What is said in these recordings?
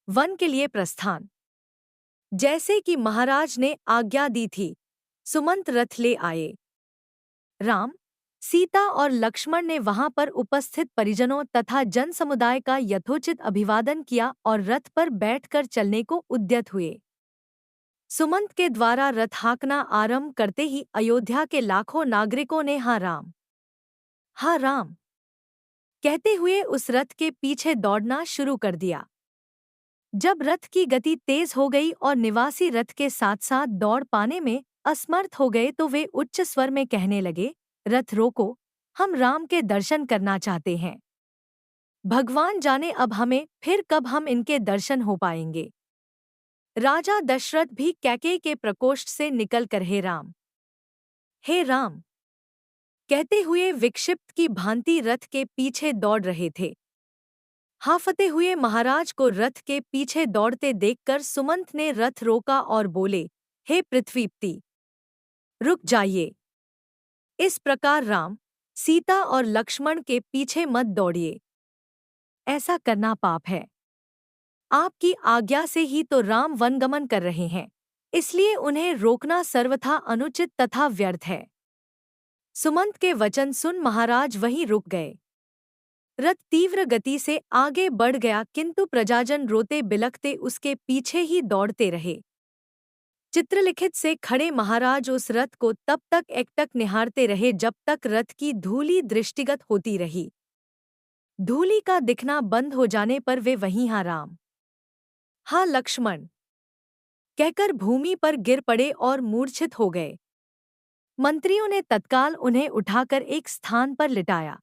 One के लिए प्रस्थान। जैसे कि महाराज ने आज्ञा दी थी, सुमंत रथ ले आए। राम, सीता और लक्ष्मण ने वहां पर उपस्थित परिजनों तथा जन समुदाय का यथोचित अभिवादन किया और रथ पर बैठकर चलने को उद्यत हुए। सुमंत के द्वारा रथ हाँकना आरंभ करते ही अयोध्या के लाखों नागरिकों ने हाँ राम कहते हुए उस रथ के पीछे दौड़ना शुरू कर दिया। जब रथ की गति तेज हो गई और निवासी रथ के साथ साथ दौड़ पाने में असमर्थ हो गए तो वे उच्च स्वर में कहने लगे, रथ रोको, हम राम के दर्शन करना चाहते हैं। भगवान जाने अब हमें फिर कब हम इनके दर्शन हो पाएंगे। राजा दशरथ भी कैकेयी के प्रकोष्ठ से निकलकर हे राम कहते हुए विक्षिप्त की भांति रथ के पीछे दौड़ रहे थे। हांफते हुए महाराज को रथ के पीछे दौड़ते देखकर सुमंत ने रथ रोका और बोले, हे पृथ्वीपति, रुक जाइए। इस प्रकार राम, सीता और लक्ष्मण के पीछे मत दौड़िए। ऐसा करना पाप है। आपकी आज्ञा से ही तो राम वनगमन कर रहे हैं, इसलिए उन्हें रोकना सर्वथा अनुचित तथा व्यर्थ है। सुमंत के वचन सुन महाराज वहीं रुक गए। रथ तीव्र गति से आगे बढ़ गया किंतु प्रजाजन रोते बिलखते उसके पीछे ही दौड़ते रहे। चित्रलिखित से खड़े महाराज उस रथ को तब तक एकटक निहारते रहे जब तक रथ की धूली दृष्टिगत होती रही। धूली का दिखना बंद हो जाने पर वे वहीं राम, हाँ लक्ष्मण कहकर भूमि पर गिर पड़े और मूर्छित हो गए। मंत्रियों ने तत्काल उन्हें उठाकर एक स्थान पर लिटाया।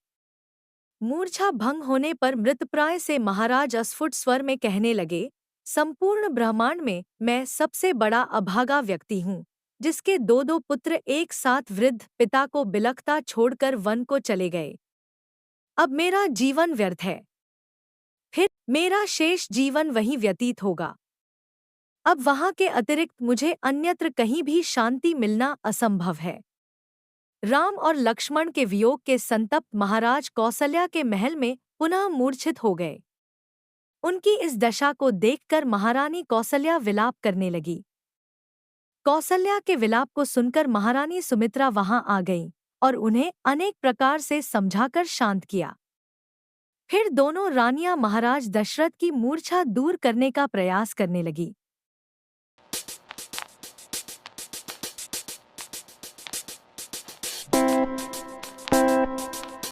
मूर्छा भंग होने पर मृतप्राय से महाराज अस्फुट स्वर में कहने लगे, संपूर्ण ब्रह्मांड में मैं सबसे बड़ा अभागा व्यक्ति हूँ, जिसके दो पुत्र एक साथ वृद्ध पिता को बिलखता छोड़कर वन को चले गए। अब मेरा जीवन व्यर्थ है, फिर मेरा शेष जीवन वहीं व्यतीत होगा। अब वहां के अतिरिक्त मुझे अन्यत्र कहीं भी शांति मिलना असंभव है। राम और लक्ष्मण के वियोग के संतप्त महाराज कौसल्या के महल में पुनः मूर्छित हो गए। उनकी इस दशा को देखकर महारानी कौसल्या विलाप करने लगी। कौसल्या के विलाप को सुनकर महारानी सुमित्रा वहां आ गईं और उन्हें अनेक प्रकार से समझाकर शांत किया। फिर दोनों रानियां महाराज दशरथ की मूर्छा दूर करने का प्रयास करने लगी।